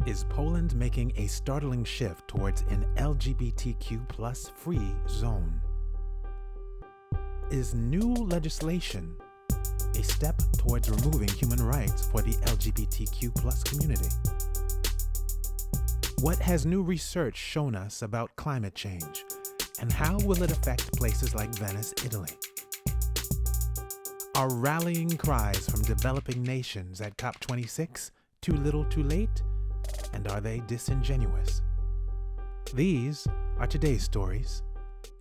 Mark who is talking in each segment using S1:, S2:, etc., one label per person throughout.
S1: Is Poland making a startling shift towards an LGBTQ plus free zone? Is new legislation a step towards removing human rights for the LGBTQ plus community? What has new research shown us about climate change, and how will it affect places like Venice, Italy? Are rallying cries from developing nations at COP26 too little too late? And are they disingenuous? These are today's stories,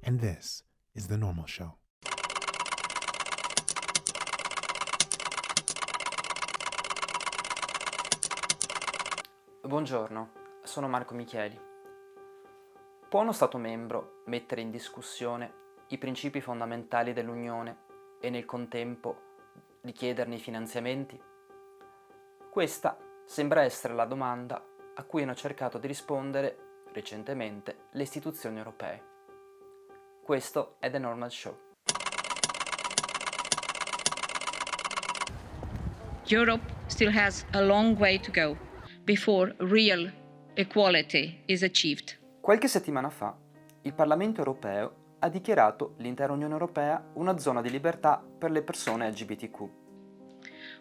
S1: and this is The Normal Show.
S2: Buongiorno, sono Marco Micheli. Può uno Stato membro mettere in discussione i principi fondamentali dell'Unione e nel contempo richiederne i finanziamenti? Questa sembra essere la domanda a cui hanno cercato di rispondere recentemente le istituzioni europee. Questo è The Normal Show.
S3: Europe still has a long way to go before real equality is achieved.
S2: Qualche settimana fa, il Parlamento europeo ha dichiarato l'intera Unione Europea una zona di libertà per le persone LGBTQ.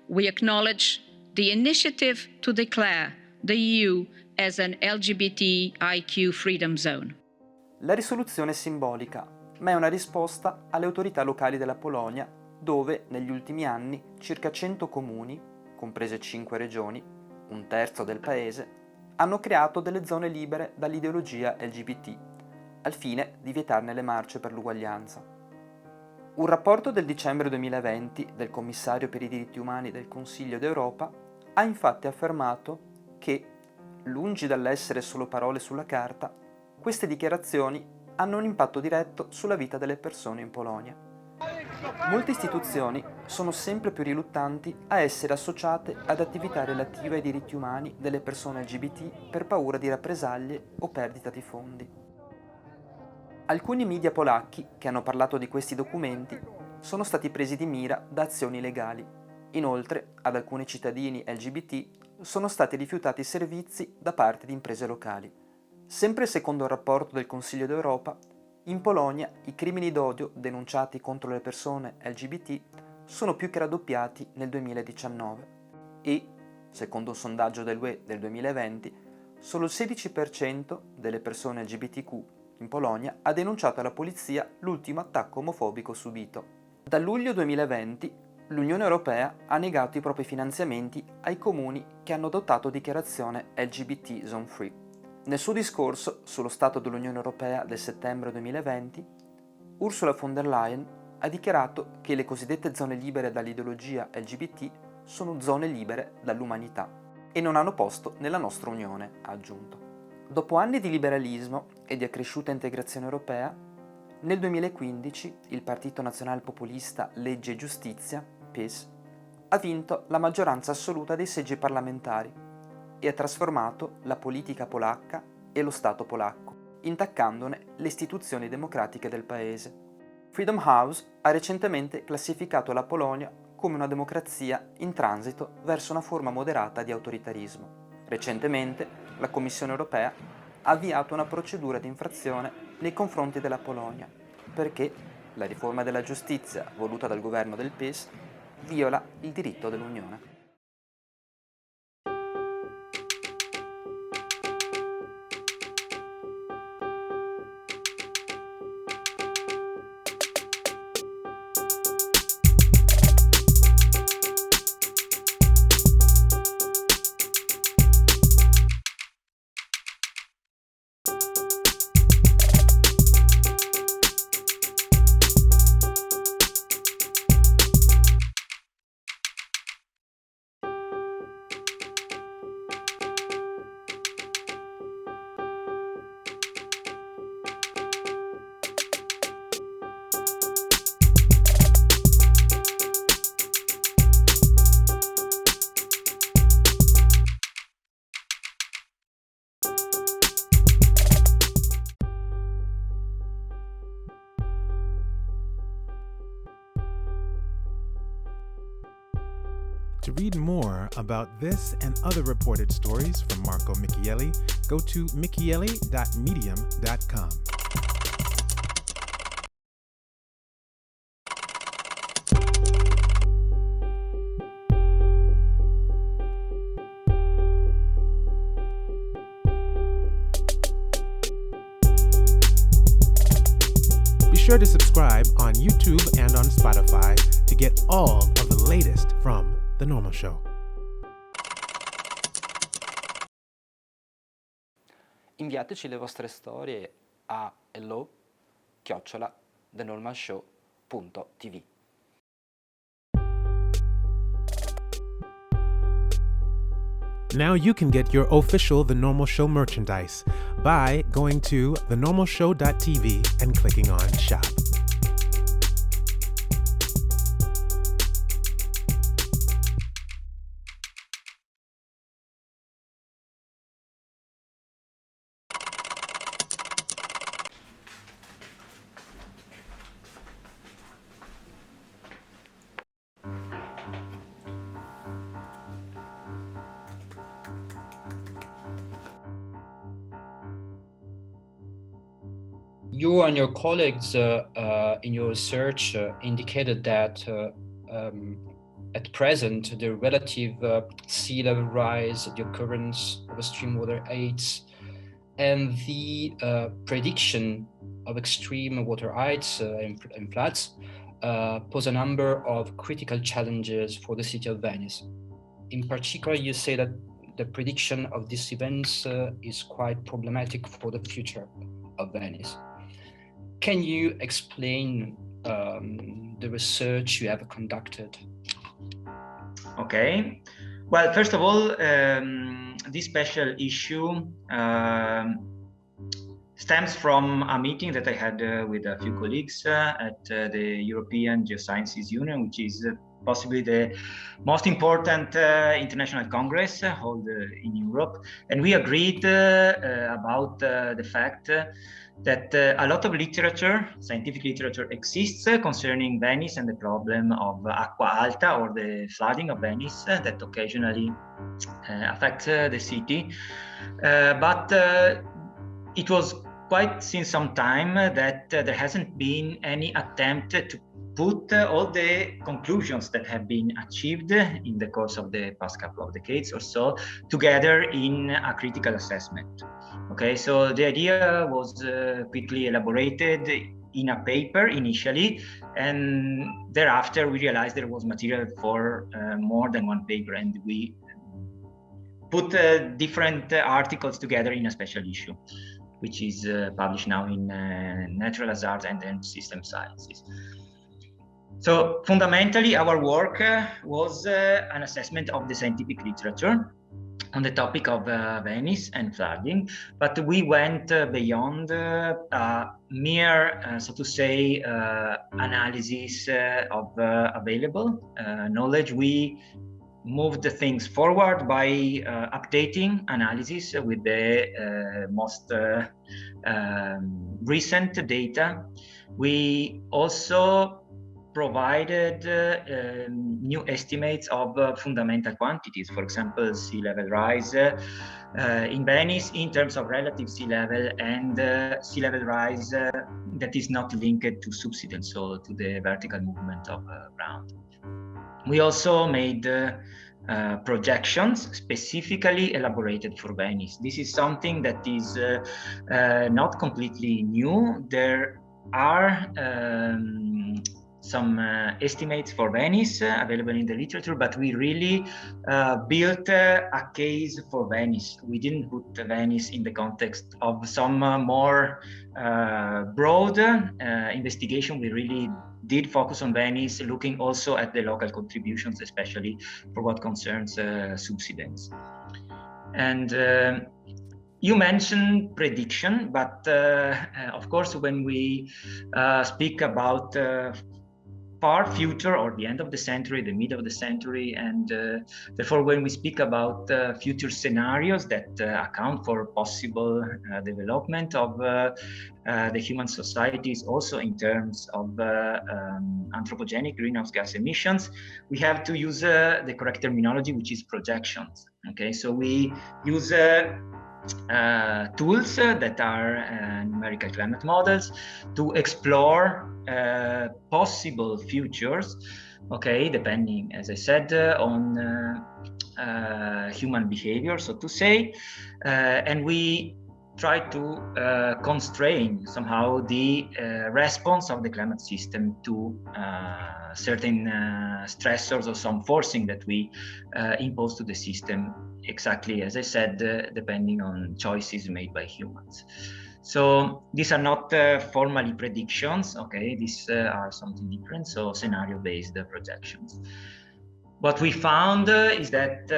S3: We acknowledge the initiative to declare the EU as an LGBTIQ freedom zone.
S2: La risoluzione è simbolica, ma è una risposta alle autorità locali della Polonia, dove negli ultimi anni circa 100 comuni, comprese 5 regioni, un terzo del paese, hanno creato delle zone libere dall'ideologia LGBT, al fine di vietarne le marce per l'uguaglianza. Un rapporto del dicembre 2020 del Commissario per i diritti umani del Consiglio d'Europa ha infatti affermato che, lungi dall'essere solo parole sulla carta, queste dichiarazioni hanno un impatto diretto sulla vita delle persone in Polonia. Molte istituzioni sono sempre più riluttanti a essere associate ad attività relative ai diritti umani delle persone LGBT per paura di rappresaglie o perdita di fondi. Alcuni media polacchi che hanno parlato di questi documenti sono stati presi di mira da azioni legali. Inoltre, ad alcuni cittadini LGBT sono stati rifiutati servizi da parte di imprese locali. Sempre secondo il rapporto del Consiglio d'Europa, in Polonia i crimini d'odio denunciati contro le persone LGBT sono più che raddoppiati nel 2019 e, secondo un sondaggio dell'UE del 2020, solo il 16% delle persone LGBTQ in Polonia ha denunciato alla polizia l'ultimo attacco omofobico subito. Da luglio 2020 l'Unione Europea ha negato i propri finanziamenti ai comuni che hanno adottato dichiarazione LGBT Zone Free. Nel suo discorso sullo Stato dell'Unione Europea del settembre 2020, Ursula von der Leyen ha dichiarato che le cosiddette zone libere dall'ideologia LGBT sono zone libere dall'umanità e non hanno posto nella nostra Unione, ha aggiunto. Dopo anni di liberalismo e di accresciuta integrazione europea, nel 2015 il Partito Nazionale Populista Legge e Giustizia, PiS, ha vinto la maggioranza assoluta dei seggi parlamentari e ha trasformato la politica polacca e lo Stato polacco, intaccandone le istituzioni democratiche del paese. Freedom House ha recentemente classificato la Polonia come una democrazia in transito verso una forma moderata di autoritarismo. Recentemente la Commissione europea ha avviato una procedura di infrazione nei confronti della Polonia perché la riforma della giustizia voluta dal governo del PiS viola il diritto dell'Unione.
S1: To read more about this and other reported stories from Marco Michieli, go to michieli.medium.com. Be sure to subscribe on YouTube and on Spotify to get all of the latest from The Normal Show.
S2: Inviateci le vostre storie a hello@thenormalshow.tv.
S1: Now you can get your official The Normal Show merchandise by going to thenormalshow.tv and clicking on Shop.
S4: You and your colleagues in your research indicated that at present, the relative sea level rise, the occurrence of extreme water heights, and the prediction of extreme water heights and floods pose a number of critical challenges for the city of Venice. In particular, you say that the prediction of these events is quite problematic for the future of Venice. Can you explain the research you have conducted?
S5: Okay. Well, first of all, this special issue stems from a meeting that I had with a few colleagues at the European Geosciences Union, which is possibly the most important international congress held in Europe. And we agreed about the fact that a lot of literature, scientific literature, exists concerning Venice and the problem of acqua alta, or the flooding of Venice, that occasionally affects the city. But it was quite since some time that there hasn't been any attempt to put all the conclusions that have been achieved in the course of the past couple of decades or so together in a critical assessment. Okay, so the idea was quickly elaborated in a paper initially, and thereafter we realized there was material for more than one paper, and we put different articles together in a special issue, which is published now in Natural Hazards and then System Sciences. So fundamentally, our work was an assessment of the scientific literature on the topic of Venice and flooding, but we went beyond mere, so to say, analysis of available knowledge. We moved the things forward by updating analysis with the most recent data. We also provided new estimates of fundamental quantities, for example, sea level rise in Venice in terms of relative sea level and sea level rise that is not linked to subsidence, so to the vertical movement of ground. We also made projections specifically elaborated for Venice. This is something that is not completely new. There are some estimates for Venice available in the literature, but we really built a case for Venice. We didn't put Venice in the context of some more broad investigation. We really did focus on Venice, looking also at the local contributions, especially for what concerns subsidence. And you mentioned prediction, but of course, when we speak about far future, or the end of the century, the mid of the century, and therefore when we speak about future scenarios that account for possible development of the human societies, also in terms of anthropogenic greenhouse gas emissions, we have to use the correct terminology, which is projections. Okay, so we use tools that are numerical climate models to explore possible futures, okay, depending, as I said, on human behavior, so to say, and we try to constrain somehow the response of the climate system to certain stressors or some forcing that we impose to the system, exactly as I said, depending on choices made by humans. So these are not formally predictions, okay, these are something different, so scenario-based projections. What we found is that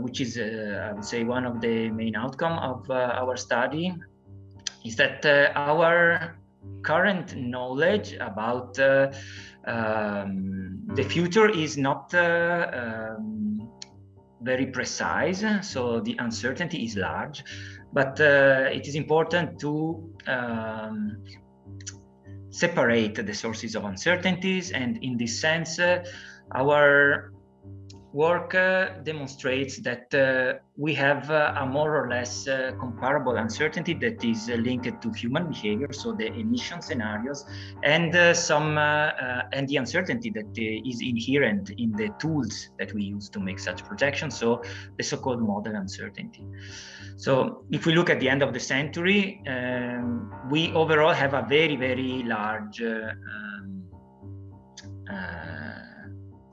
S5: which is, I would say, one of the main outcome of our study, is that our current knowledge about the future is not very precise, so the uncertainty is large, but it is important to separate the sources of uncertainties, and in this sense, our work demonstrates that we have a more or less comparable uncertainty that is linked to human behavior, so the emission scenarios, and and the uncertainty that is inherent in the tools that we use to make such projections, so the so-called model uncertainty. So if we look at the end of the century, we overall have a very, very large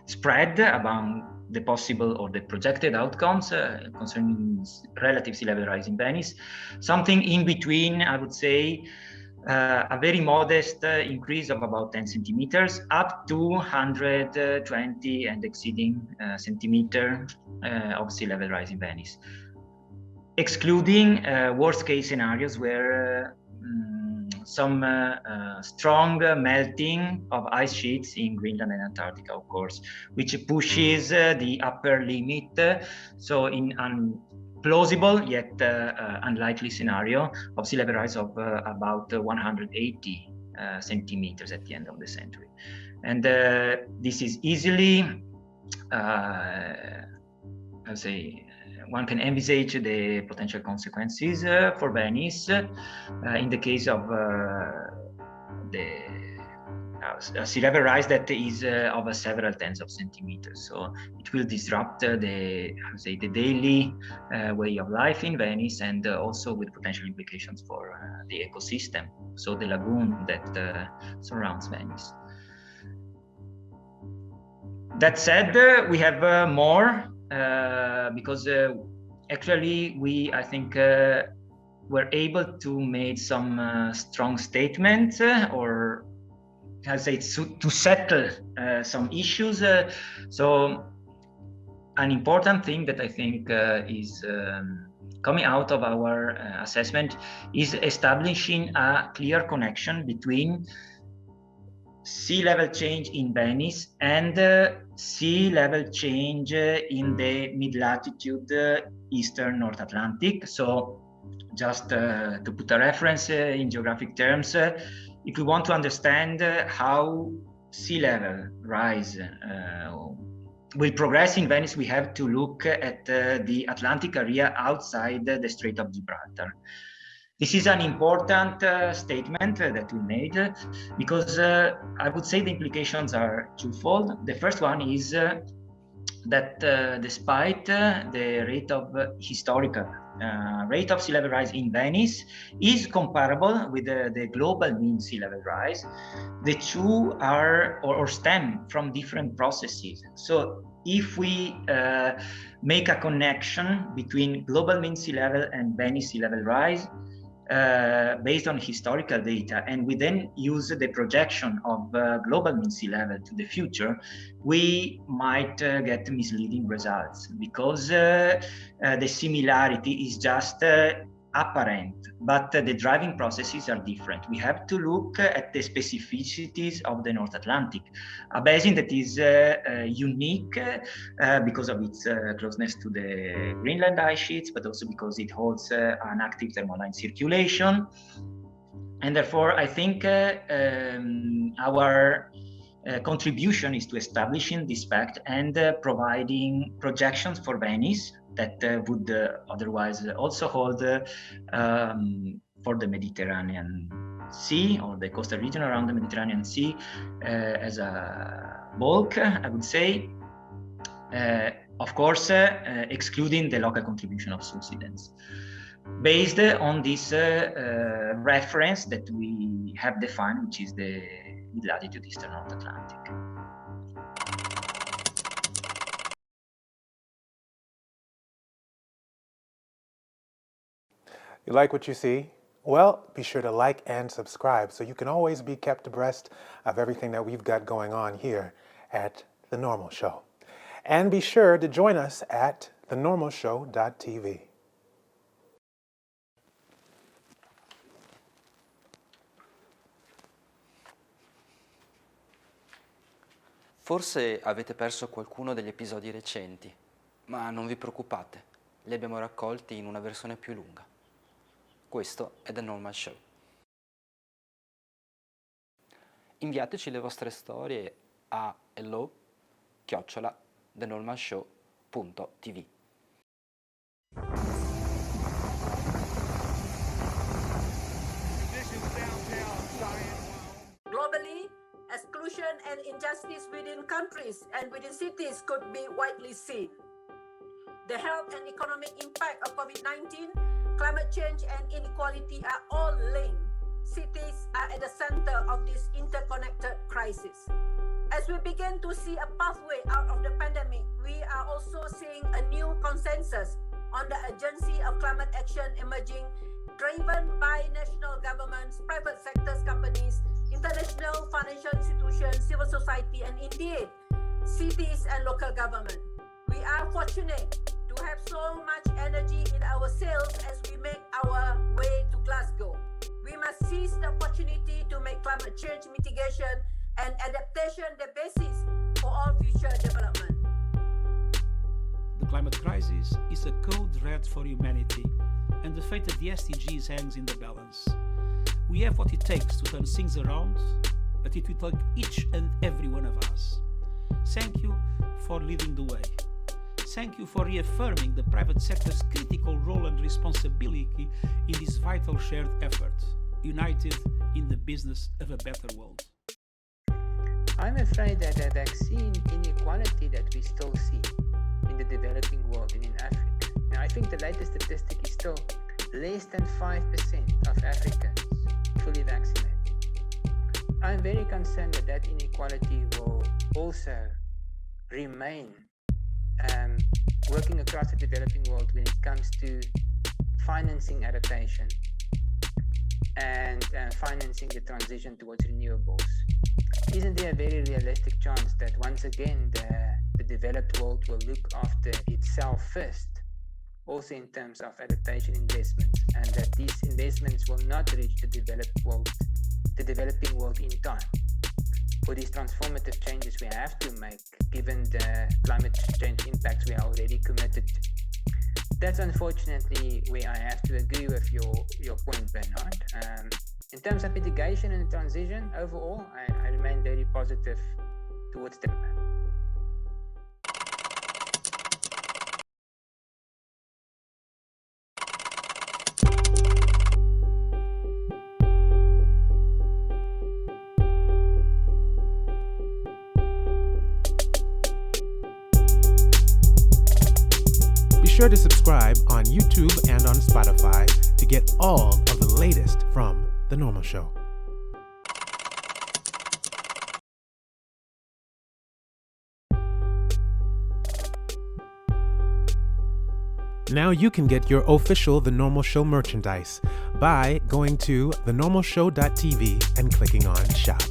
S5: spread among the possible or the projected outcomes concerning relative sea level rise in Venice. Something in between, I would say, a very modest increase of about 10 centimeters up to 120 and exceeding centimeter of sea level rise in Venice, excluding worst case scenarios where some strong melting of ice sheets in Greenland and Antarctica, of course, which pushes the upper limit. So in plausible yet unlikely scenario of sea level rise of about 180 centimeters at the end of the century. And this is easily, I'll say, one can envisage the potential consequences for Venice in the case of the sea level rise that is of several tens of centimeters. So it will disrupt the daily way of life in Venice, and also with potential implications for the ecosystem, so the lagoon that surrounds Venice. That said, we have more. Because actually I think were able to make some strong statements, or I'll say to settle some issues. So an important thing that I think is coming out of our assessment is establishing a clear connection between sea level change in Venice and sea level change in the mid-latitude eastern North Atlantic. So just to put a reference in geographic terms, if we want to understand how sea level rise will progress in Venice, we have to look at the Atlantic area outside the Strait of Gibraltar. This is an important statement that we made because I would say the implications are twofold. The first one is that despite the rate of historical rate of sea level rise in Venice is comparable with the global mean sea level rise, the two are or stem from different processes. So if we make a connection between global mean sea level and Venice sea level rise, based on historical data, and we then use the projection of global mean sea level to the future, we might get misleading results because the similarity is just apparent, but the driving processes are different. We have to look at the specificities of the North Atlantic, a basin that is unique because of its closeness to the Greenland ice sheets, but also because it holds an active thermoline circulation. And therefore, I think our contribution is to establishing this fact and providing projections for Venice that would otherwise also hold for the Mediterranean Sea or the coastal region around the Mediterranean Sea as a bulk, I would say. Of course, excluding the local contribution of subsidence. Based on this reference that we have defined, which is the Mid-Latitude Eastern North Atlantic.
S1: You like what you see? Well, be sure to like and subscribe so you can always be kept abreast of everything that we've got going on here at The Normal Show. And be sure to join us at thenormalshow.tv.
S2: Forse avete perso qualcuno degli episodi recenti, ma non vi preoccupate, li abbiamo raccolti in una versione più lunga. Questo è The Normal Show. Inviateci le vostre storie a hello@thenormalshow.tv.
S6: Globally, exclusion and injustice within countries and within cities could be widely seen. The health and economic impact of COVID-19, climate change and inequality are all linked. Cities are at the center of this interconnected crisis. As we begin to see a pathway out of the pandemic, we are also seeing a new consensus on the urgency of climate action emerging, driven by national governments, private sectors companies, international financial institutions, civil society, and indeed, cities and local government. We are fortunate to have so much energy in our sails as we make our way to Glasgow. We must seize the opportunity to make climate change mitigation and adaptation the basis for all future development.
S7: The climate crisis is a code red for humanity, and the fate of the SDGs hangs in the balance. We have what it takes to turn things around, but it will take each and every one of us. Thank you for leading the way. Thank you for reaffirming the private sector's critical role and responsibility in this vital shared effort, united in the business of a better world.
S8: I'm afraid that the vaccine inequality that we still see in the developing world and in Africa. Now, I think the latest statistic is still less than 5% of Africans fully vaccinated. I'm very concerned that that inequality will also remain working across the developing world when it comes to financing adaptation and financing the transition towards renewables. Isn't there a very realistic chance that once again the developed world will look after itself first, also in terms of adaptation investments, and that these investments will not reach the developing world in time for these transformative changes we have to make, given the climate change impacts we are already committed to? That's unfortunately where I have to agree with your point, Bernard. In terms of mitigation and transition, overall, I remain very positive towards them.
S1: Be sure to subscribe on YouTube and on Spotify to get all of the latest from The Normal Show. Now you can get your official The Normal Show merchandise by going to thenormalshow.tv and clicking on Shop.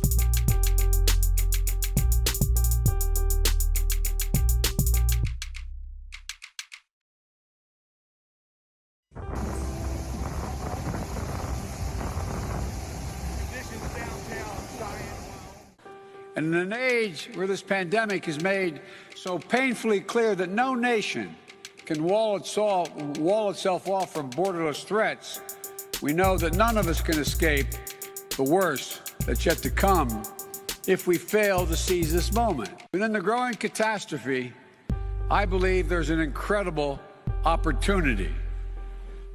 S9: And in an age where this pandemic has made so painfully clear that no nation can wall itself off from borderless threats, we know that none of us can escape the worst that's yet to come if we fail to seize this moment. Within the growing catastrophe, I believe there's an incredible opportunity,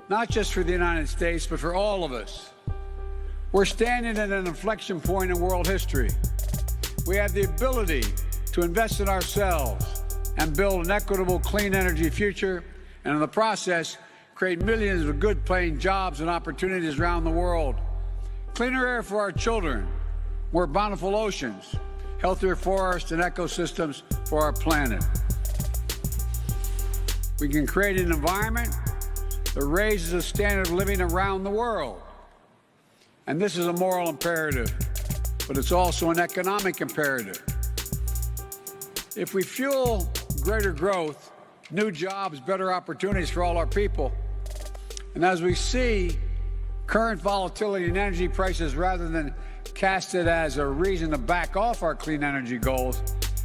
S9: not just for the United States, but for all of us. We're standing at an inflection point in world history. We have the ability to invest in ourselves and build an equitable, clean energy future, and in the process, create millions of good-paying jobs and opportunities around the world. Cleaner air for our children, more bountiful oceans, healthier forests and ecosystems for our planet. We can create an environment that raises the standard of living around the world. And this is a moral imperative, but it's also an economic imperative. If we fuel greater growth, new jobs, better opportunities for all our people, and as we see current volatility in energy prices, rather than cast it as a reason to back off our clean energy goals,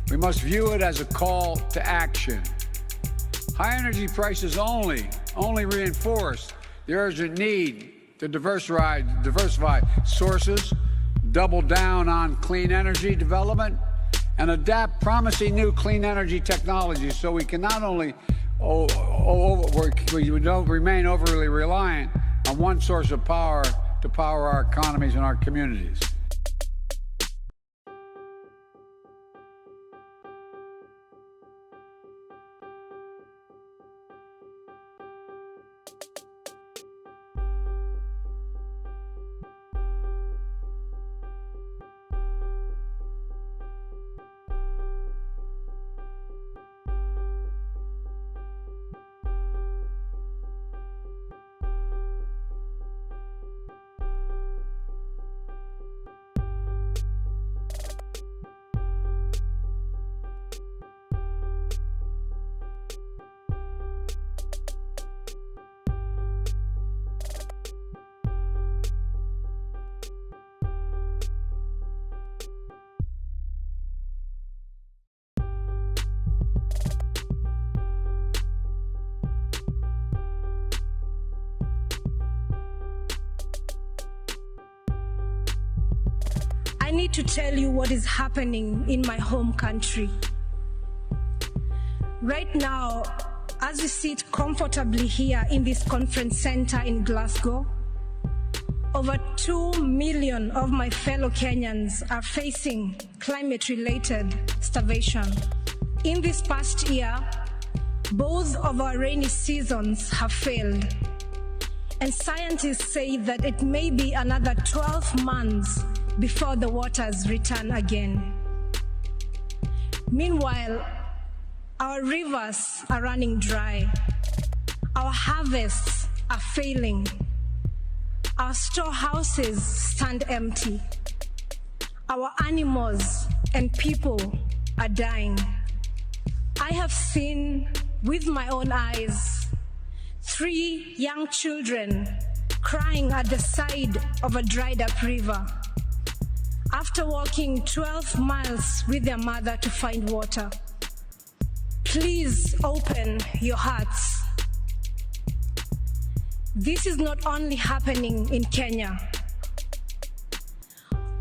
S9: we must view it as a call to action. High energy prices only reinforce the urgent need to diversify sources, double down on clean energy development, and adapt promising new clean energy technologies so we can not only we don't remain overly reliant on one source of power to power our economies and our communities.
S10: I need to tell you what is happening in my home country. Right now, as we sit comfortably here in this conference center in Glasgow, over 2 million of my fellow Kenyans are facing climate-related starvation. In this past year, both of our rainy seasons have failed, and scientists say that it may be another 12 months before the waters return again. Meanwhile, our rivers are running dry, our harvests are failing, our storehouses stand empty, our animals and people are dying. I have seen with my own eyes 3 young children crying at the side of a dried up river after walking 12 miles with their mother to find water. Please open your hearts. This is not only happening in Kenya.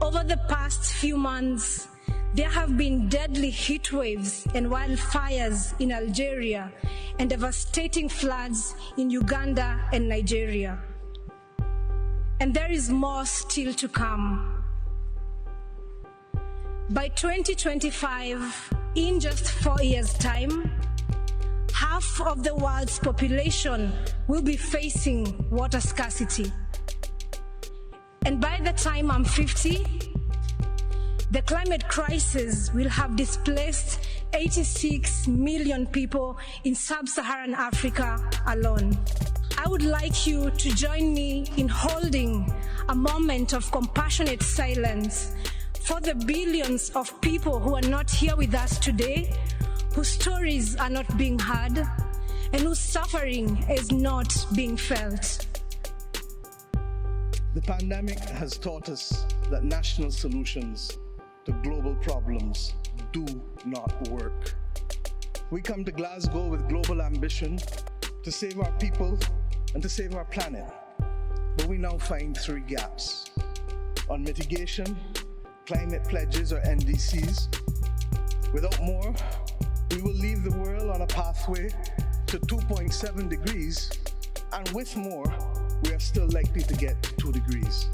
S10: Over the past few months, there have been deadly heat waves and wildfires in Algeria and devastating floods in Uganda and Nigeria. And there is more still to come. By 2025, in just 4 years' time, half of the world's population will be facing water scarcity. And by the time I'm 50, the climate crisis will have displaced 86 million people in sub-Saharan Africa alone. I would like you to join me in holding a moment of compassionate silence for the billions of people who are not here with us today, whose stories are not being heard, and whose suffering is not being felt.
S11: The pandemic has taught us that national solutions to global problems do not work. We come to Glasgow with global ambition to save our people and to save our planet. But we now find three gaps: on mitigation, climate pledges or NDCs. Without more, we will leave the world on a pathway to 2.7 degrees, and with more, we are still likely to get to 2 degrees.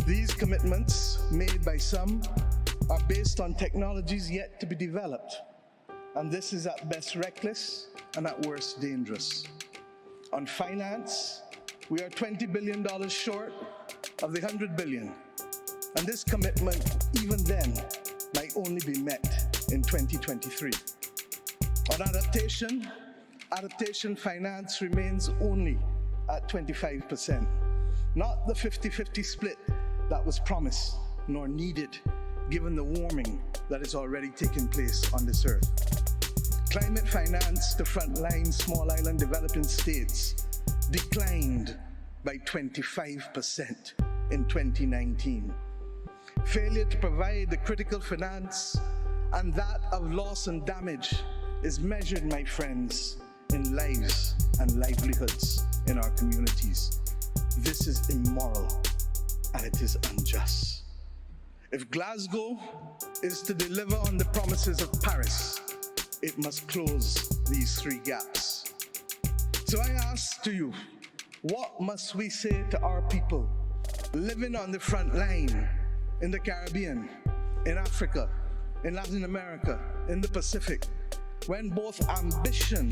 S11: These commitments, made by some, are based on technologies yet to be developed, and this is at best reckless and at worst dangerous. On finance, we are $20 billion short of the $100 billion, and this commitment, even then, might only be met in 2023. On adaptation finance remains only at 25%, not the 50-50 split that was promised nor needed given the warming that is already taking place on this earth. Climate finance to frontline small island developing states declined by 25% in 2019. Failure to provide the critical finance and that of loss and damage is measured, my friends, in lives and livelihoods in our communities. This is immoral and it is unjust. If Glasgow is to deliver on the promises of Paris, it must close these three gaps. So I ask to you, what must we say to our people living on the front line in the Caribbean, in Africa, in Latin America, in the Pacific, when both ambition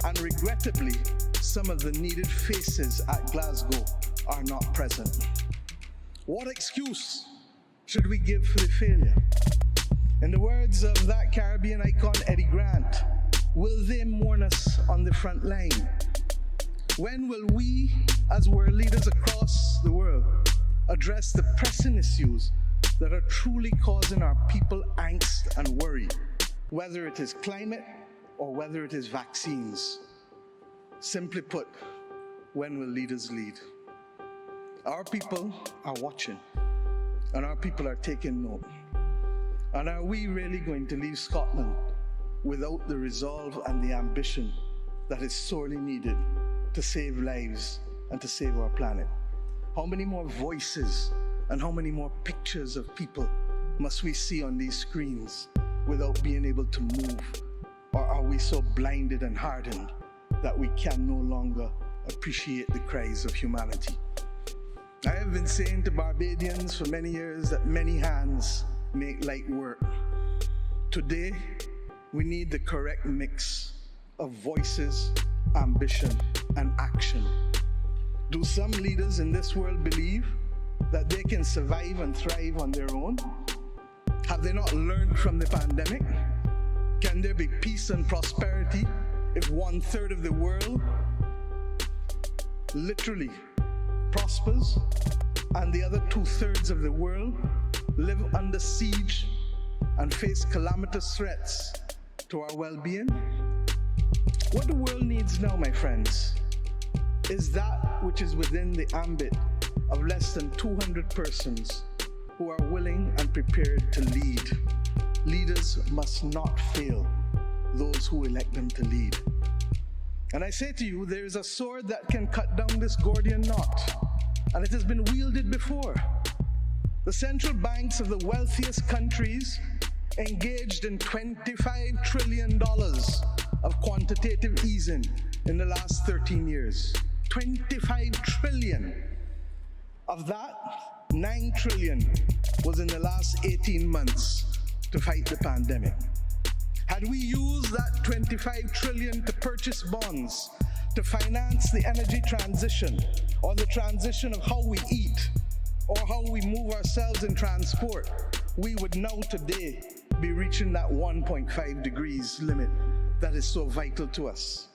S11: and regrettably some of the needed faces at Glasgow are not present? What excuse should we give for the failure? In the words of that Caribbean icon Eddie Grant, will they mourn us on the front line? When will we, as world leaders across the world, address the pressing issues that are truly causing our people angst and worry, whether it is climate or whether it is vaccines? Simply put, when will leaders lead? Our people are watching, and our people are taking note. And are we really going to leave Scotland without the resolve and the ambition that is sorely needed to save lives and to save our planet? How many more voices and how many more pictures of people must we see on these screens without being able to move? Or are we so blinded and hardened that we can no longer appreciate the cries of humanity? I have been saying to Barbadians for many years that many hands make light work. Today, we need the correct mix of voices, ambition, and action. Do some leaders in this world believe that they can survive and thrive on their own? Have they not learned from the pandemic? Can there be peace and prosperity if 1/3 of the world literally prospers and the other 2/3 of the world live under siege and face calamitous threats to our well-being? What the world needs now, my friends, is that which is within the ambit of less than 200 persons who are willing and prepared to lead. Leaders must not fail those who elect them to lead. And I say to you, there is a sword that can cut down this Gordian knot, and it has been wielded before. The central banks of the wealthiest countries engaged in $25 trillion of quantitative easing in the last 13 years. 25 trillion. Of that, 9 trillion was in the last 18 months to fight the pandemic. Had we used that 25 trillion to purchase bonds, to finance the energy transition, or the transition of how we eat, or how we move ourselves in transport, we would now today be reaching that 1.5 degrees limit that is so vital to us.